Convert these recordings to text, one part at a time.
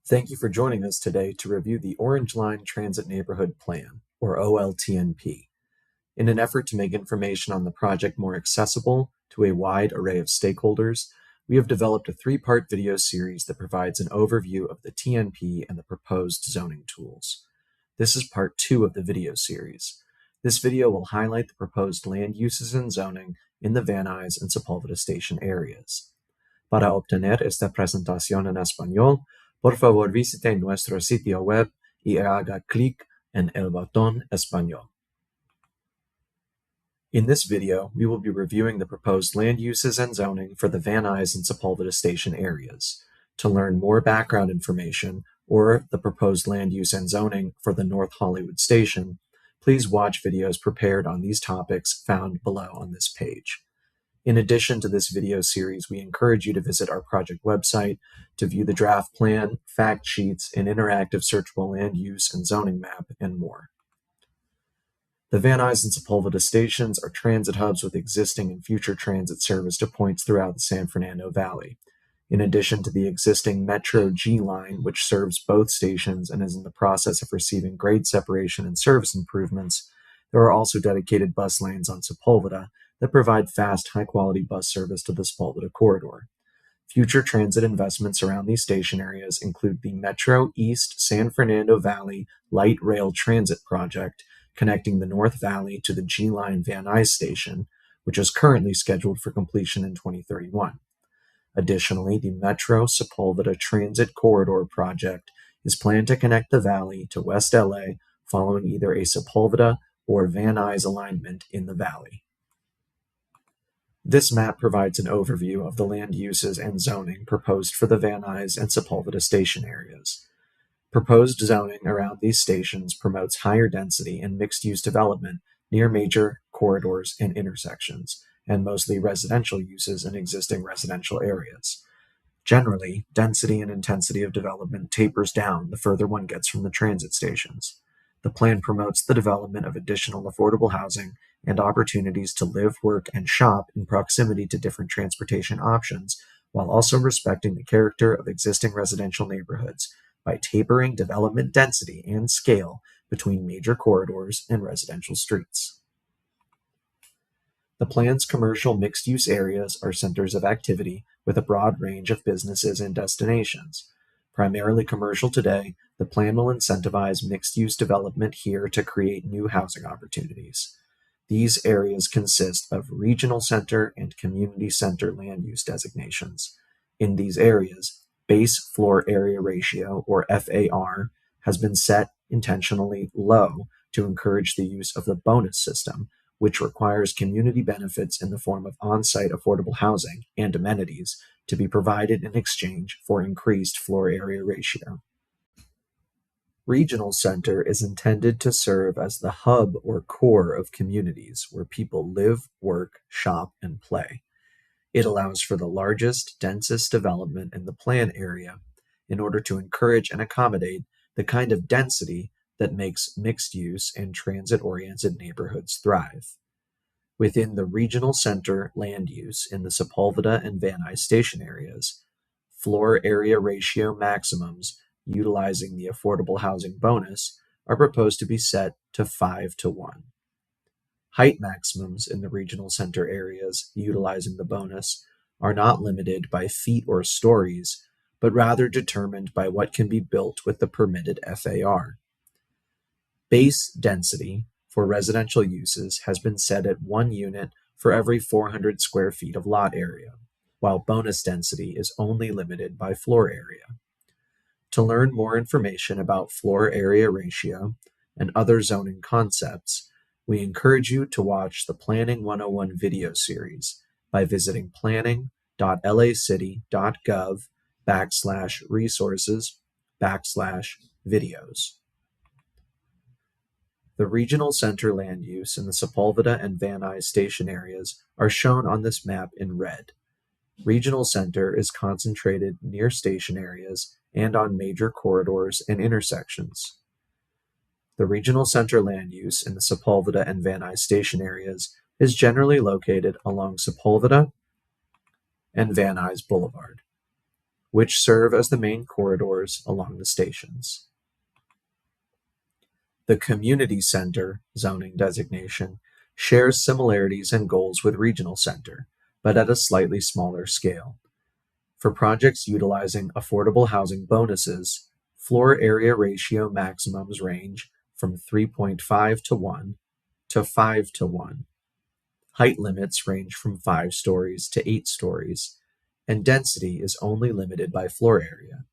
Thank you for joining us today to review the Orange Line Transit Neighborhood Plan, or OLTNP. In an effort to make information on the project more accessible to a wide array of stakeholders, we have developed a three-part video series that provides an overview of the TNP and the proposed zoning tools. This is part 2 of the video series. This video will highlight the proposed land uses and zoning in the Van Nuys and Sepulveda station areas. Para obtener esta presentación en español, por favor visite nuestro sitio web y haga clic en el botón español. In this video, we will be reviewing the proposed land uses and zoning for the Van Nuys and Sepulveda station areas. To learn more background information or the proposed land use and zoning for the North Hollywood station, please watch videos prepared on these topics found below on this page. In addition to this video series, we encourage you to visit our project website to view the draft plan, fact sheets, an interactive searchable land use and zoning map, and more. The Van Nuys and Sepulveda stations are transit hubs with existing and future transit service to points throughout the San Fernando Valley. In addition to the existing Metro G line, which serves both stations and is in the process of receiving grade separation and service improvements, there are also dedicated bus lanes on Sepulveda that provide fast, high-quality bus service to the Sepulveda corridor. Future transit investments around these station areas include the Metro East San Fernando Valley Light Rail Transit Project, connecting the North Valley to the G Line Van Nuys station, which is currently scheduled for completion in 2031. Additionally, the Metro Sepulveda Transit Corridor Project is planned to connect the valley to West LA following either a Sepulveda or Van Nuys alignment in the valley. This map provides an overview of the land uses and zoning proposed for the Van Nuys and Sepulveda station areas. Proposed zoning around these stations promotes higher density and mixed-use development near major corridors and intersections, and mostly residential uses in existing residential areas. Generally, density and intensity of development tapers down the further one gets from the transit stations. The plan promotes the development of additional affordable housing and opportunities to live, work, and shop in proximity to different transportation options, while also respecting the character of existing residential neighborhoods by tapering development density and scale between major corridors and residential streets. The plan's commercial mixed-use areas are centers of activity with a broad range of businesses and destinations. Primarily commercial today, the plan will incentivize mixed-use development here to create new housing opportunities. These areas consist of regional center and community center land use designations. In these areas, base floor area ratio, or FAR, has been set intentionally low to encourage the use of the bonus system, which requires community benefits in the form of on-site affordable housing and amenities to be provided in exchange for increased floor area ratio. Regional center is intended to serve as the hub or core of communities where people live, work, shop, and play. It allows for the largest, densest development in the plan area in order to encourage and accommodate the kind of density that makes mixed-use and transit-oriented neighborhoods thrive. Within the regional center land use in the Sepulveda and Van Nuys station areas, floor area ratio maximums utilizing the affordable housing bonus are proposed to be set to 5:1. Height maximums in the regional center areas utilizing the bonus are not limited by feet or stories, but rather determined by what can be built with the permitted FAR. Base density for residential uses has been set at 1 unit for every 400 square feet of lot area, while bonus density is only limited by floor area. To learn more information about floor area ratio and other zoning concepts, we encourage you to watch the Planning 101 video series by visiting planning.lacity.gov/resources/videos. The regional center land use in the Sepulveda and Van Nuys station areas are shown on this map in red. Regional center is concentrated near station areas and on major corridors and intersections. The regional center land use in the Sepulveda and Van Nuys station areas is generally located along Sepulveda and Van Nuys Boulevard. which serve as the main corridors along the stations. The community center zoning designation shares similarities and goals with regional center, but at a slightly smaller scale. For projects utilizing affordable housing bonuses, floor area ratio maximums range from 3.5 to 1 to 5 to 1. Height limits range from 5 stories to 8 stories, and density is only limited by floor area.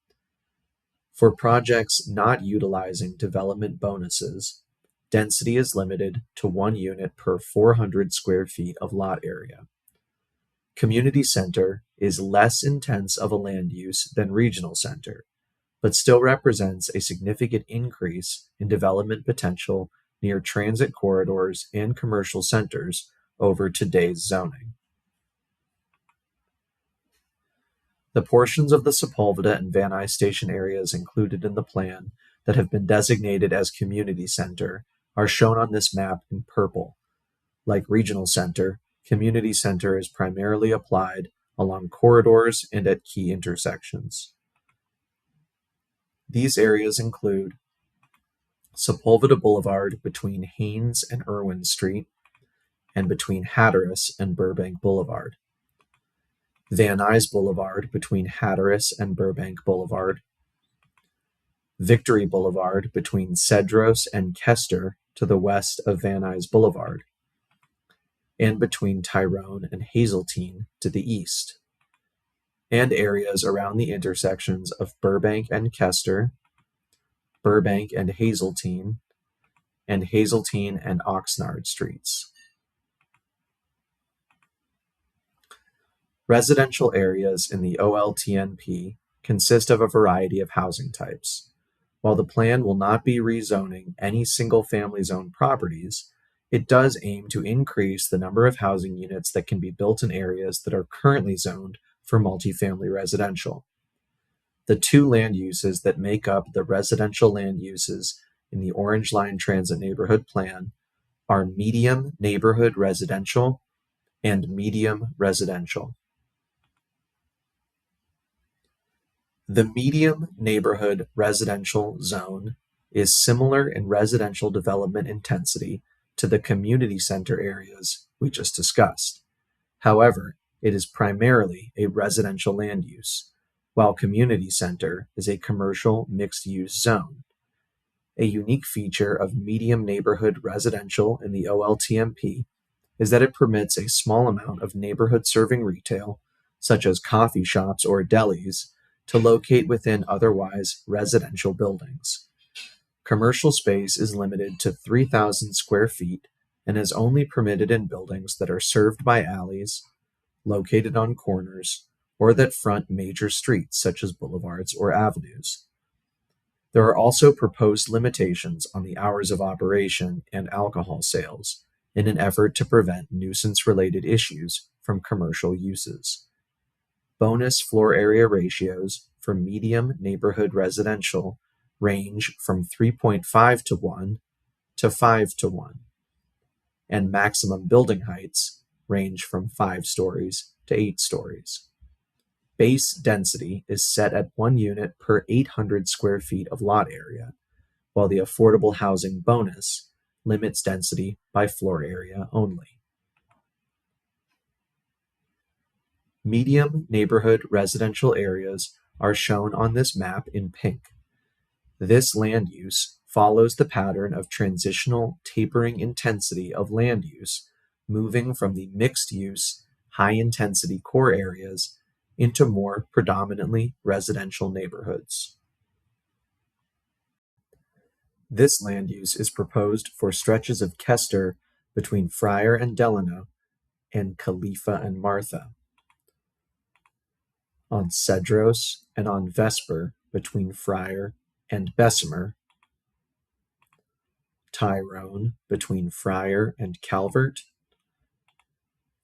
For projects not utilizing development bonuses, density is limited to 1 unit per 400 square feet of lot area. Community center is less intense of a land use than regional center, but still represents a significant increase in development potential near transit corridors and commercial centers over today's zoning. The portions of the Sepulveda and Van Nuys station areas included in the plan that have been designated as community center are shown on this map in purple. Like regional center, community center is primarily applied along corridors and at key intersections. These areas include Sepulveda Boulevard between Haynes and Irwin Street and between Hatteras and Burbank Boulevard. Van Nuys Boulevard between Hatteras and Burbank Boulevard. Victory Boulevard between Cedros and Kester to the west of Van Nuys Boulevard, and between Tyrone and Hazeltine to the east, and areas around the intersections of Burbank and Kester, Burbank and Hazeltine and Oxnard streets. Residential areas in the OLTNP consist of a variety of housing types. While the plan will not be rezoning any single-family zone properties, it does aim to increase the number of housing units that can be built in areas that are currently zoned for multifamily residential. The two land uses that make up the residential land uses in the Orange Line Transit Neighborhood Plan are medium neighborhood residential and medium residential. The medium neighborhood residential zone is similar in residential development intensity to the community center areas we just discussed. However, it is primarily a residential land use, while community center is a commercial mixed-use zone. A unique feature of medium neighborhood residential in the OLTNP is that it permits a small amount of neighborhood-serving retail, such as coffee shops or delis, to locate within otherwise residential buildings. Commercial space is limited to 3,000 square feet and is only permitted in buildings that are served by alleys, located on corners, or that front major streets such as boulevards or avenues. There are also proposed limitations on the hours of operation and alcohol sales in an effort to prevent nuisance-related issues from commercial uses. Bonus floor area ratios for medium neighborhood residential range from 3.5 to 1 to 5 to 1, and maximum building heights range from 5 stories to 8 stories. Base density is set at 1 unit per 800 square feet of lot area, while the affordable housing bonus limits density by floor area only. Medium neighborhood residential areas are shown on this map in pink. This land use follows the pattern of transitional tapering intensity of land use, moving from the mixed-use, high-intensity core areas into more predominantly residential neighborhoods. This land use is proposed for stretches of Kester between Friar and Delano and Khalifa and Martha, on Cedros and on Vesper between Friar and Bessemer, Tyrone between Friar and Calvert,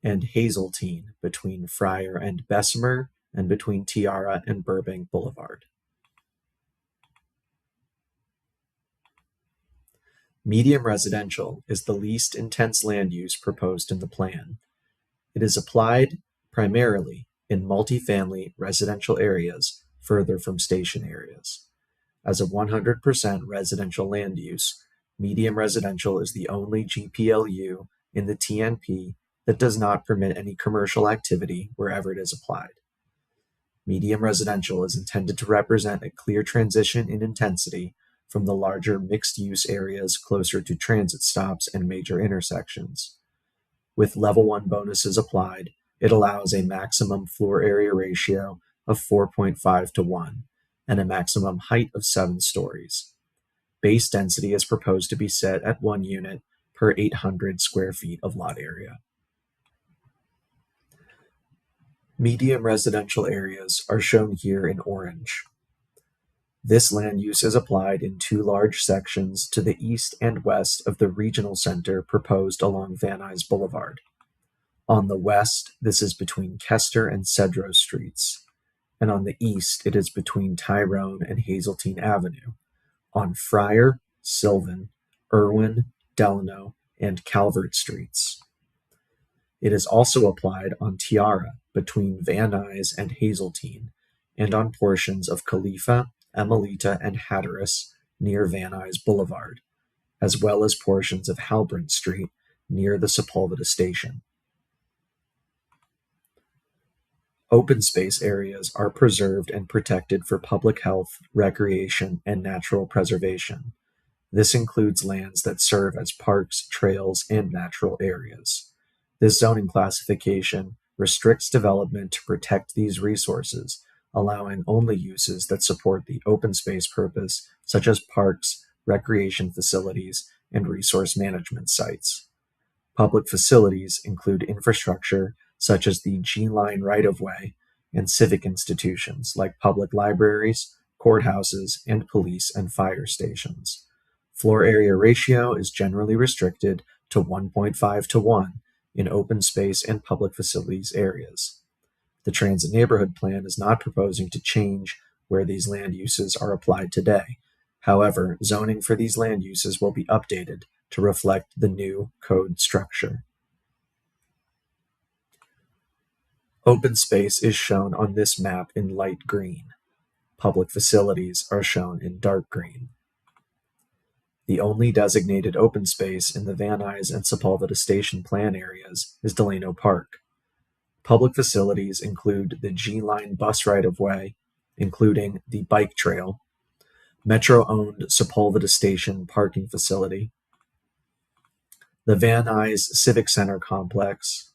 and Hazeltine between Friar and Bessemer and between Tiara and Burbank Boulevard. Medium residential is the least intense land use proposed in the plan. It is applied primarily in multifamily residential areas further from station areas. As a 100% residential land use, medium residential is the only GPLU in the TNP that does not permit any commercial activity wherever it is applied. Medium residential is intended to represent a clear transition in intensity from the larger mixed-use areas closer to transit stops and major intersections. With level 1 bonuses applied, it allows a maximum floor area ratio of 4.5 to 1 and a maximum height of 7 stories. Base density is proposed to be set at 1 unit per 800 square feet of lot area. Medium residential areas are shown here in orange. This land use is applied in 2 large sections to the east and west of the regional center proposed along Van Nuys Boulevard. On the west, this is between Kester and Cedros Streets, and on the east, it is between Tyrone and Hazeltine Avenue, on Friar, Sylvan, Irwin, Delano, and Calvert Streets. It is also applied on Tiara between Van Nuys and Hazeltine, and on portions of Khalifa, Emelita, and Hatteras near Van Nuys Boulevard, as well as portions of Halbrand Street near the Sepulveda station. Open space areas are preserved and protected for public health, recreation, and natural preservation. This includes lands that serve as parks, trails, and natural areas. This zoning classification restricts development to protect these resources, allowing only uses that support the open space purpose, such as parks, recreation facilities, and resource management sites. Public facilities include infrastructure such as the G-Line right-of-way and civic institutions like public libraries, courthouses, and police and fire stations. Floor area ratio is generally restricted to 1.5 to 1 in open space and public facilities areas. The Transit Neighborhood Plan is not proposing to change where these land uses are applied today. However, zoning for these land uses will be updated to reflect the new code structure. Open space is shown on this map in light green. Public facilities are shown in dark green. The only designated open space in the Van Nuys and Sepulveda station plan areas is Delano Park. Public facilities include the G-Line bus right-of-way, including the bike trail, Metro-owned Sepulveda Station parking facility, the Van Nuys Civic Center complex,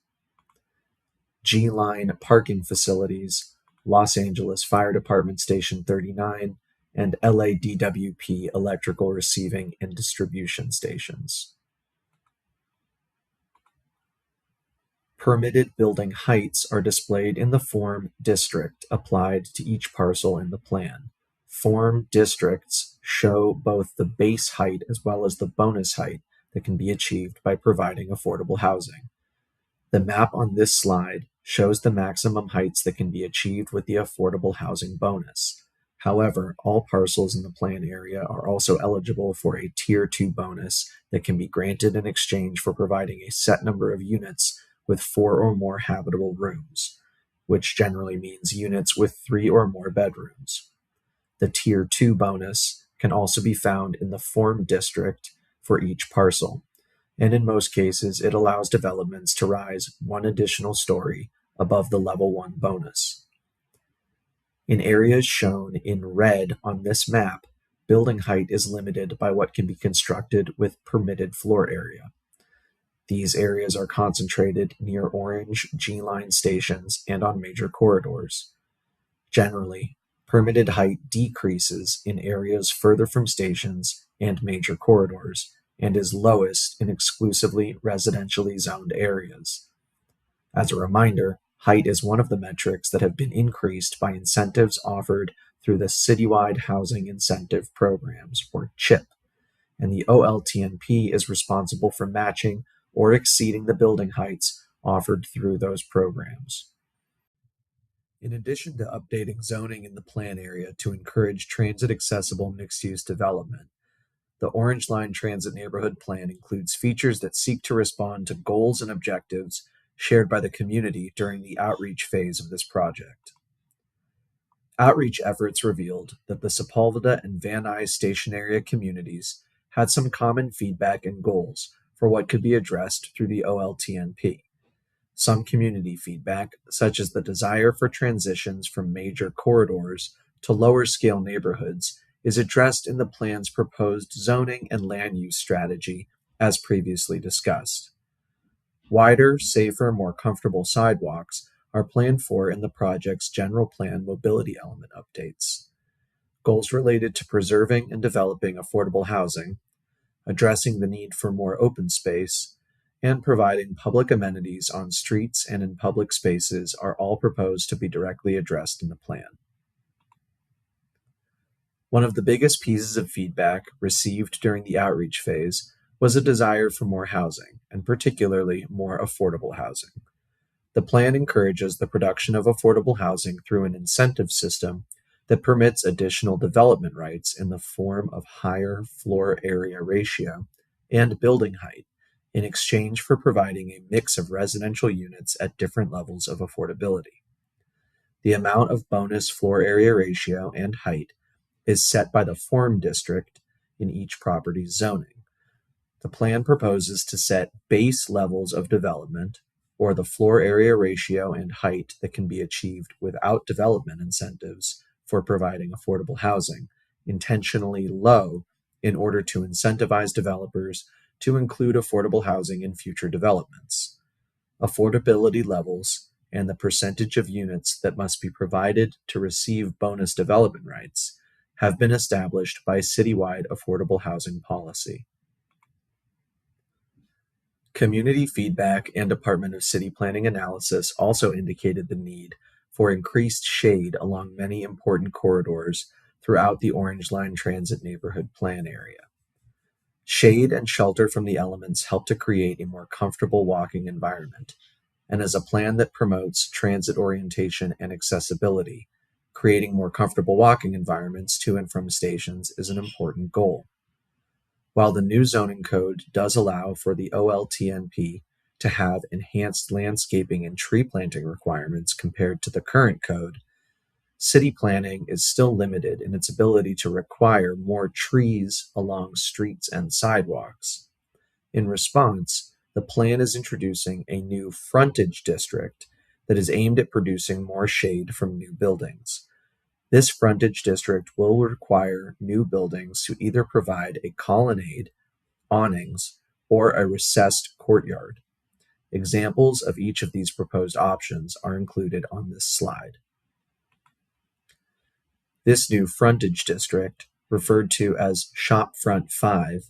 G-Line parking facilities, Los Angeles Fire Department Station 39, and LADWP electrical receiving and distribution stations. Permitted building heights are displayed in the form district applied to each parcel in the plan. Form districts show both the base height as well as the bonus height that can be achieved by providing affordable housing. The map on this slide shows the maximum heights that can be achieved with the affordable housing bonus. However, all parcels in the plan area are also eligible for a Tier 2 bonus that can be granted in exchange for providing a set number of units with 4 or more habitable rooms, which generally means units with 3 or more bedrooms. The Tier 2 bonus can also be found in the form district for each parcel, and in most cases it allows developments to rise 1 additional story above the level 1 bonus. In areas shown in red on this map, building height is limited by what can be constructed with permitted floor area. These areas are concentrated near orange G-Line stations and on major corridors. Generally, permitted height decreases in areas further from stations and major corridors, and is lowest in exclusively residentially zoned areas. As a reminder, height is one of the metrics that have been increased by incentives offered through the Citywide Housing Incentive Programs, or CHIP, and the OLTNP is responsible for matching or exceeding the building heights offered through those programs. In addition to updating zoning in the plan area to encourage transit-accessible mixed-use development, the Orange Line Transit Neighborhood Plan includes features that seek to respond to goals and objectives shared by the community during the outreach phase of this project. Outreach efforts revealed that the Sepulveda and Van Nuys station area communities had some common feedback and goals for what could be addressed through the OLTNP. Some community feedback, such as the desire for transitions from major corridors to lower scale neighborhoods, is addressed in the plan's proposed zoning and land use strategy, as previously discussed. Wider, safer, more comfortable sidewalks are planned for in the project's general plan mobility element updates. Goals related to preserving and developing affordable housing, addressing the need for more open space, and providing public amenities on streets and in public spaces are all proposed to be directly addressed in the plan. One of the biggest pieces of feedback received during the outreach phase was a desire for more housing, and particularly more affordable housing. The plan encourages the production of affordable housing through an incentive system that permits additional development rights in the form of higher floor area ratio and building height in exchange for providing a mix of residential units at different levels of affordability. The amount of bonus floor area ratio and height is set by the form district in each property's zoning. The plan proposes to set base levels of development, or the floor area ratio and height that can be achieved without development incentives for providing affordable housing, intentionally low in order to incentivize developers to include affordable housing in future developments. Affordability levels and the percentage of units that must be provided to receive bonus development rights have been established by citywide affordable housing policy. Community feedback and Department of City Planning analysis also indicated the need for increased shade along many important corridors throughout the Orange Line Transit Neighborhood Plan area. Shade and shelter from the elements help to create a more comfortable walking environment, and as a plan that promotes transit orientation and accessibility, creating more comfortable walking environments to and from stations is an important goal. While the new zoning code does allow for the OLTNP to have enhanced landscaping and tree planting requirements compared to the current code, city planning is still limited in its ability to require more trees along streets and sidewalks. In response, the plan is introducing a new frontage district that is aimed at producing more shade from new buildings. This frontage district will require new buildings to either provide a colonnade, awnings, or a recessed courtyard. Examples of each of these proposed options are included on this slide. This new frontage district, referred to as Shopfront 5,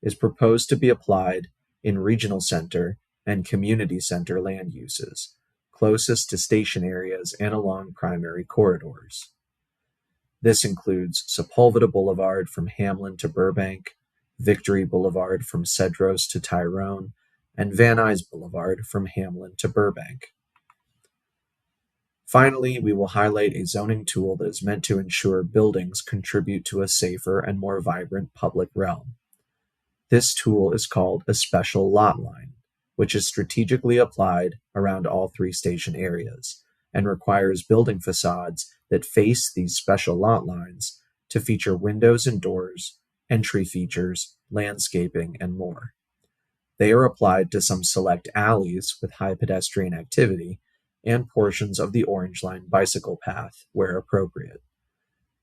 is proposed to be applied in regional center and community center land uses, closest to station areas and along primary corridors. This includes Sepulveda Boulevard from Hamlin to Burbank, Victory Boulevard from Cedros to Tyrone, and Van Nuys Boulevard from Hamlin to Burbank. Finally, we will highlight a zoning tool that is meant to ensure buildings contribute to a safer and more vibrant public realm. This tool is called a special lot line, which is strategically applied around all three station areas and requires building facades that face these special lot lines to feature windows and doors, entry features, landscaping, and more. They are applied to some select alleys with high pedestrian activity and portions of the Orange Line bicycle path where appropriate.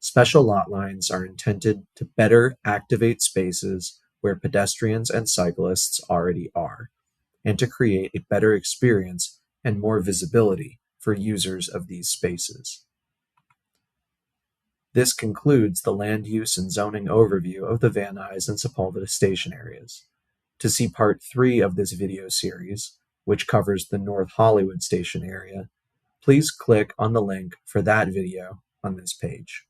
Special lot lines are intended to better activate spaces where pedestrians and cyclists already are, and to create a better experience and more visibility for users of these spaces. This concludes the land use and zoning overview of the Van Nuys and Sepulveda station areas. To see part 3 of this video series, which covers the North Hollywood station area, please click on the link for that video on this page.